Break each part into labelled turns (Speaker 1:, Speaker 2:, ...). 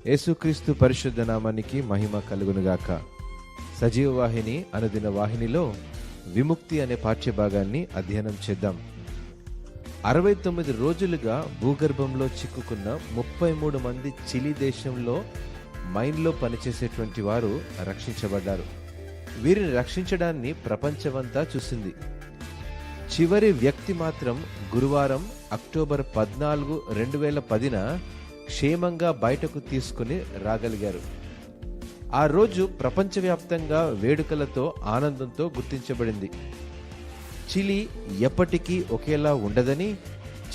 Speaker 1: యేసుక్రీస్తు పరిశుద్ధ నామానికి మహిమ కలుగునుగాక. సజీవ వాహిని అనుదిన వాహినిలో విముక్తి అనే పాఠ్యభాగాన్ని అధ్యయనం చేద్దాం. 69 రోజులుగా భూగర్భంలో చిక్కుకున్న 33 మంది చిలీ దేశంలో మైన్లో పనిచేసేటువంటి వారు రక్షించబడ్డారు. వీరిని రక్షించడాన్ని ప్రపంచమంతా చూసింది. చివరి వ్యక్తి మాత్రం గురువారం అక్టోబర్ 14, 2010న క్షేమంగా బయటకు తీసుకుని రాగలిగారు. ఆ రోజు ప్రపంచవ్యాప్తంగా వేడుకలతో ఆనందంతో గుర్తించబడింది. చిలీ ఎప్పటికీ ఒకేలా ఉండదని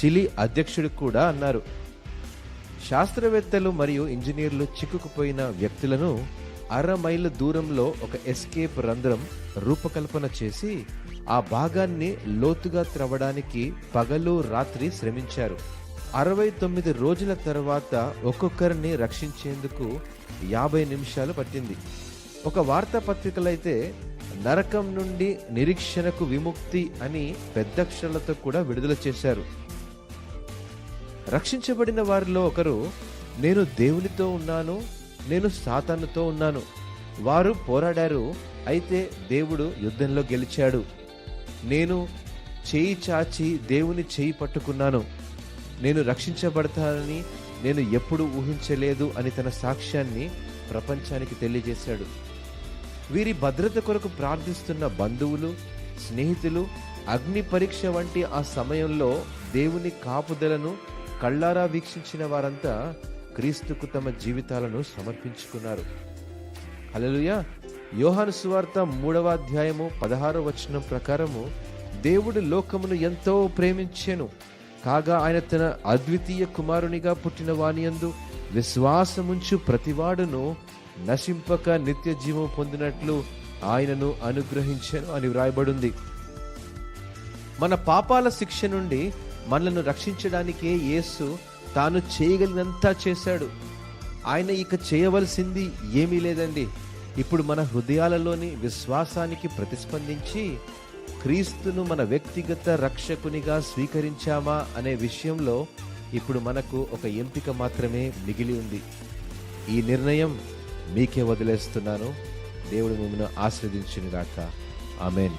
Speaker 1: చిలీ అధ్యక్షుడు కూడా అన్నారు. శాస్త్రవేత్తలు మరియు ఇంజనీర్లు చిక్కుకుపోయిన వ్యక్తులను 1/2 మైలు దూరంలో ఒక ఎస్కేప్ రంధ్రం రూపకల్పన చేసి ఆ భాగాన్ని లోతుగా త్రవ్వడానికి పగలు రాత్రి శ్రమించారు. 69 రోజుల తర్వాత ఒక్కొక్కరిని రక్షించేందుకు 50 నిమిషాలు పట్టింది. ఒక వార్తాపత్రికలో అయితే నరకం నుండి నిరీక్షణకు విముక్తి అని పెద్దక్షరాలతో కూడా విడుదల చేశారు. రక్షించబడిన వారిలో ఒకరు, నేను దేవునితో ఉన్నాను, నేను సాతానుతో ఉన్నాను. వారు పోరాడారు, అయితే దేవుడు యుద్ధంలో గెలిచాడు. నేను చేయి చాచి దేవుని చేయి పట్టుకున్నాను. నేను రక్షించబడతానని నేను ఎప్పుడు ఊహించలేదు అని తన సాక్ష్యాన్ని ప్రపంచానికి తెలియజేశాడు. వీరి భద్రత కొరకు ప్రార్థిస్తున్న బంధువులు, స్నేహితులు అగ్ని పరీక్ష వంటి ఆ సమయంలో దేవుని కాపుదలను కళ్ళారా వీక్షించిన వారంతా క్రీస్తుకు తమ జీవితాలను సమర్పించుకున్నారు. హల్లెలూయా. యోహాను సువార్త 3వ అధ్యాయము 16వ వచనం ప్రకారము, దేవుడు లోకమును ఎంతో ప్రేమించెను, కాగా ఆయన తన అద్వితీయ కుమారునిగా పుట్టిన వానియందు విశ్వాసముంచు ప్రతివాడును నశింపక నిత్య జీవం పొందినట్లు ఆయనను అనుగ్రహించెను అని వ్రాయబడింది. మన పాపాల శిక్ష నుండి మనలను రక్షించడానికే యేసు తాను చేయగలిగినంతా చేశాడు. ఆయన ఇక చేయవలసింది ఏమీ లేదండి. ఇప్పుడు మన హృదయాలలోని విశ్వాసానికి ప్రతిస్పందించి క్రీస్తును మన వ్యక్తిగత రక్షకునిగా స్వీకరించామా అనే విషయంలో ఇప్పుడు మనకు ఒక ఎంపిక మాత్రమే మిగిలి ఉంది. ఈ నిర్ణయం మీకే వదిలేస్తున్నాను. దేవుడు మిమ్మల్ని ఆశీర్వదించును గాక. ఆమేన్.